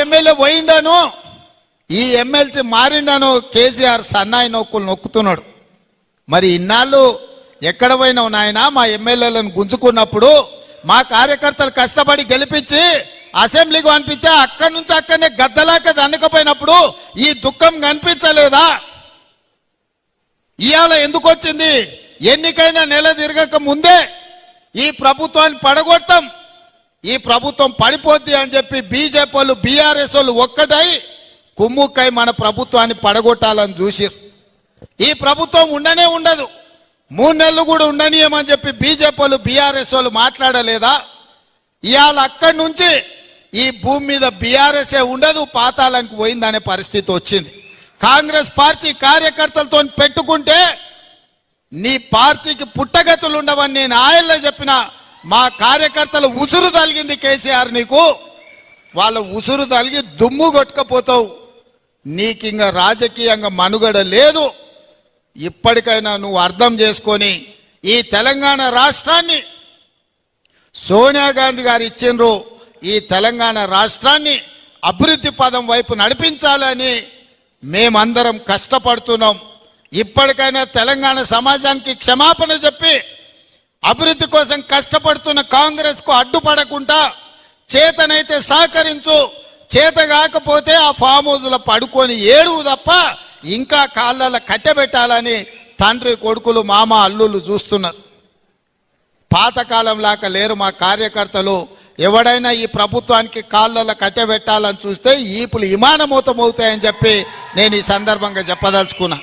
MLA పోయిండాను, ఈ MLC మారిండాను, KCR సన్నాయి నొక్కులు నొక్కుతున్నాడు. మరి ఇన్నాళ్ళు ఎక్కడ పోయినావు నాయన? మా ఎమ్మెల్యేలను గుంజుకున్నప్పుడు మా కార్యకర్తలు కష్టపడి గెలిపించి అసెంబ్లీకి పంపిస్తే అక్కడి నుంచి అక్కడనే గద్దలాక దండకపోయినప్పుడు ఈ దుఃఖం కనిపించలేదా? ఇవాళ ఎందుకు వచ్చింది? ఎన్నికైనా నెల తిరగక ముందే ఈ ప్రభుత్వాన్ని పడగొడతాం, ఈ ప్రభుత్వం పడిపోద్ది అని చెప్పి బీజేపీ వాళ్ళు బీఆర్ఎస్ వాళ్ళు ఒక్కటై కుమ్ముక్కై మన ప్రభుత్వాన్ని పడగొట్టాలని చూసిరు. ఈ ప్రభుత్వం ఉండనే ఉండదు, 3 నెలలు కూడా ఉండనీయమని చెప్పి బీజేపీ వాళ్ళు బీఆర్ఎస్ వాళ్ళు మాట్లాడలేదా? ఇవాళ అక్కడి నుంచి ఈ భూమి మీద బీఆర్ఎస్ఏ ఉండదు, పాతాళానికి పోయిందనే పరిస్థితి వచ్చింది. కాంగ్రెస్ పార్టీ కార్యకర్తలతో పెట్టుకుంటే నీ పార్టీకి పుట్టగతులు ఉండవని నేను ఆయల్లో చెప్పిన. మా కార్యకర్తలు ఉసురు తలిగింది కేసీఆర్ నీకు, వాళ్ళ ఉసురు తలిగి దుమ్ము కొట్టుకపోతావు. నీకింక రాజకీయంగా మనుగడ లేదు. ఇప్పటికైనా నువ్వు అర్థం చేసుకొని ఈ తెలంగాణ రాష్ట్రాన్ని సోనియా గాంధీ గారు ఇచ్చిండ్రు, ఈ తెలంగాణ రాష్ట్రాన్ని అభివృద్ధి పదం వైపు నడిపించాలని మేమందరం కష్టపడుతున్నాం. ఇప్పటికైనా తెలంగాణ సమాజానికి క్షమాపణ చెప్పి అభివృద్ధి కోసం కష్టపడుతున్న కాంగ్రెస్ కు అడ్డుపడకుండా చేతనైతే సహకరించు, చేత కాకపోతే ఆ ఫామ్ హౌస్లో పడుకొని ఏడువు తప్ప ఇంకా కాళ్ళలో కట్టెబెట్టాలని తండ్రి కొడుకులు మామ అల్లుళ్ళు చూస్తున్నారు. పాతకాలం లాగా లేరు మా కార్యకర్తలు. ఎవడైనా ఈ ప్రభుత్వానికి కాళ్ళలో కట్టెబెట్టాలని చూస్తే ఈపులు ఇమానమూతమవుతాయని చెప్పి నేను ఈ సందర్భంగా చెప్పదలుచుకున్నా.